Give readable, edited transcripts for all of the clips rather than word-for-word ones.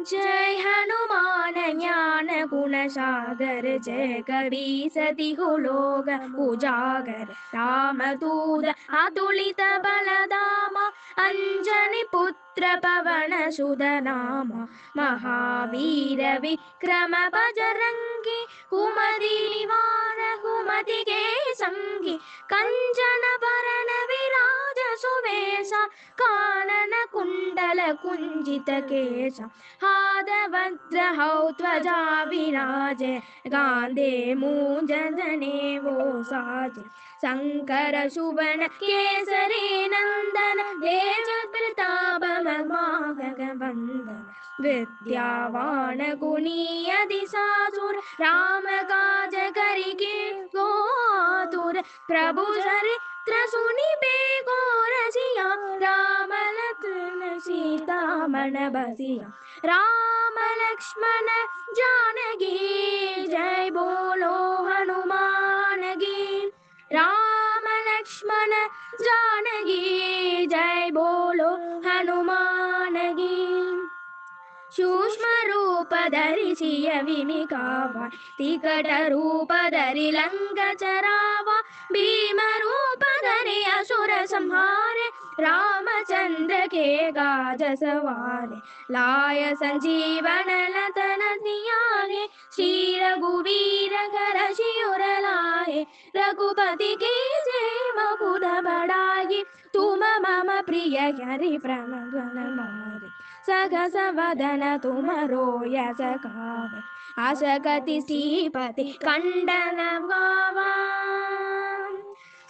जय हनुमान ज्ञान गुण सागर जय कपी सतिहु लोक उजागर रामदूत अतुलित बलधाम अंजनी पुत्र पवन सुत नाम महावीर विक्रम बजरंगी कुमति निवार कुमति के संगी कंचन बरन विराज सुवेश कानन कुंडल कुंजित केश हादवज्रहौ त्वजा विराजे गांधे मूंजने वो साजे शंकर सुवन केसरी नंदन तेज प्रताप ममागग वंदन विद्यावान गुणी अधिसासुर राम काज करिके को आतुर प्रभु चरित्र सुनिबे को रसिया राम लखन सीता मन बसिया राम लक्ष्मण जानकी जय बोलो हनुमान की राम लक्ष्मण जानकी जय बोलो हनुमान की सूक्ष्म रूप धरि सिय विमिकावा तिकट रूप धरि लंक चरावा भीम रूप धरि असुर संहारे रामचंद्र के काज सवारे लाय संजीवन लतन जियारे श्री रघुवीर कर शिवर लाए रघुपति के जेम पुर बढ़ाई तुम मम प्रिय हरि प्रमगन मारे सहस वदन तुमरो यस गावे अशकति श्रीपति कंडन गावा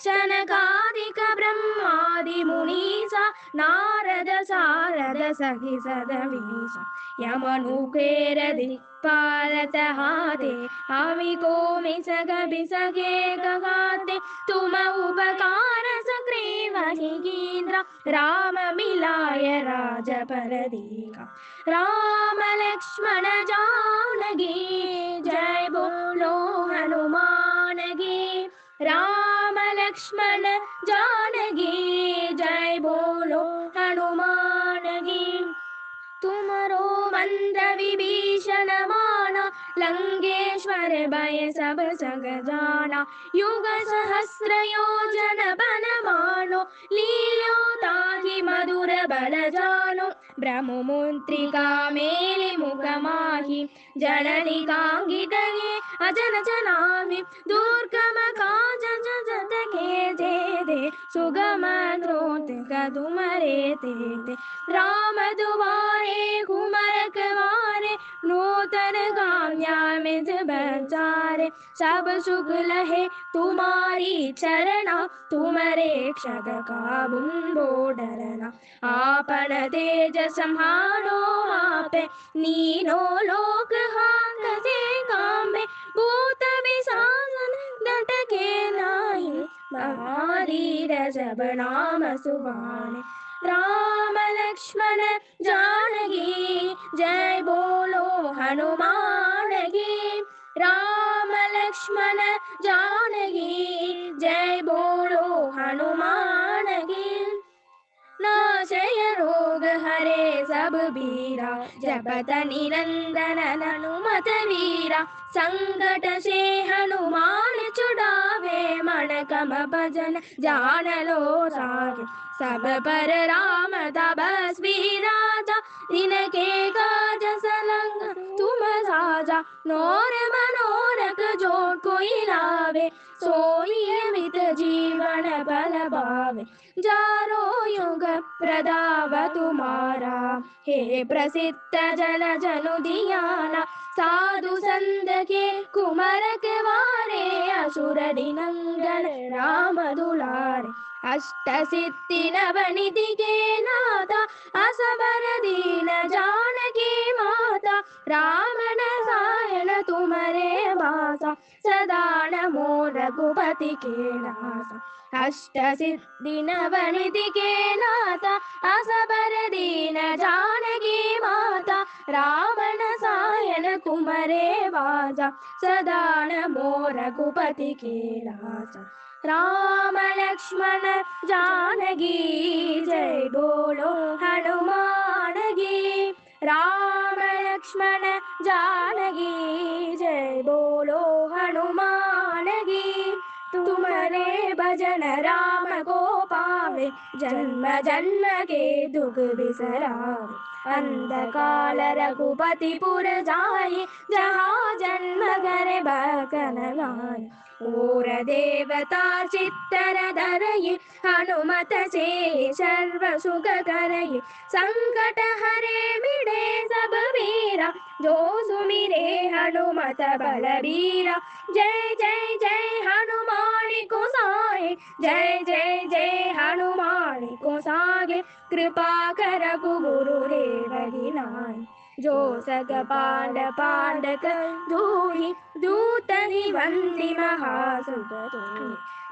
शनकादिक ब्रह्मादि मुनीसा नारद सारद सखि सदवीसा यमनुकेर दिक्पालत हाते अमिको मिसग बिसगे गगाते तुम उपकार सुग्रीवहि कीन्द्र राम मिलाय राजपर दीका राम लक्ष्मण जानकी जय बोलो हनुमान की राम लक्ष्मण जानकी जय बोलो हनुमान की तुमरो मंत्र विभीषण माना लंकेश्वर भय सब जग जाना युग सहस्र योजन बन मानो लील्यो ताहि मधुर बल जानो ब्रह्म मुद्रिका मेलि मुख माहि जननी कांगितये अजन जनामि दुर्गम काज जगत के जेदे सुगम द्रोत कदुमरे तेते राम दुआरे कुमर कवारे नूतन काम्या मिज बचारे सब सुख लहे तुम्हारी चरना तुम रक्षक काबुंबो डरना आपन तेज संहारो आपे नीनो लोक हाकते कामे भूत विशासन डट के नाही महाधीर जब नाम सुभाने राम लक्ष्मण जानकी जय बोलो हनुमान की राम लक्ष्मण जानकी जय बोलो हनुमान की नाशय रोग हरे सब बीरा जपत निरंजन हनुमत वीरा संकट से हनुमान छुड़ावे मन कम भजन जान लो सागे सब पर राम तपस्वी राजा तिनके काज सलंग तुम साजा नोर मनोरथ जो कोई लावे सोई अमित जीवन बल पावे जारो युग प्रदाव तुम्हारा हे प्रसिद्ध जन जनु दियाना साधु संत के कुमर के वारे असुर निनंगन राम दुलारे अष्ट सिद्धि नवनिधि के नाथा असबर दीन जानकी माता राम रसायन तुम्हारे बासा सदा नमो रघुपति के नासा अष्ट सिद्धि नवनिधि के नाथा असबर दीन जानकी माता राम रसायन तुम्हारे बासा सदा नमो रघुपति के नासा राम लक्ष्मण जानकी जय बोलो हनुमान की राम लक्ष्मण जानकी जय बोलो हनुमान की तुम्हारे भजन राम को पावे जन्म जन्म के दुख बिसरावे अंधकाल रघुपति पुर जाए जहाँ जन्म करे बकन गाय और देवता चित्तर धरये हनुमत से सर्व सुख करये संकट हरे मिटे सब वीरा जो सुमिरे हनुमत बलबीरा जय जय जय हनुमान को साए जय जय जय हनुमान को सागे कृपा कर गुरुदेव गिनाए जो सग पांड पांड कर धूहि दूत निबंधि महासुख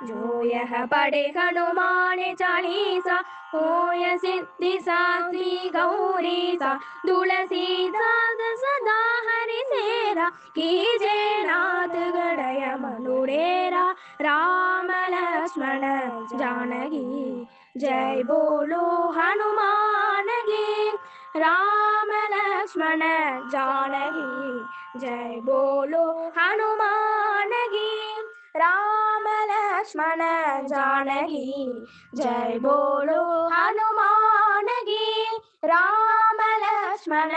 जो यह पढ़े हनुमान चालीसा होय सिद्धि साधी गौरी सा तुलसीदास सदा हरि सेरा कीजे नाथ गणय मनुरेरा राम लक्ष्मण जानकी जय बोलो हनुमान की राम लक्ष्मण जानकी जय बोलो हनुमान की राम लक्ष्मण जानकी जय बोलो हनुमान की राम लक्ष्मण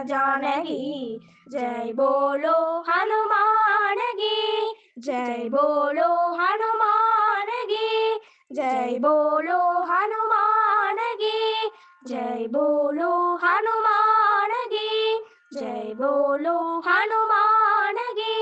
जानकी जय बोलो हनुमान की जय बोलो हनुमान की जय बोलो हनुमान की जय बोलो हनुमान की जय बोलो हनुमान की।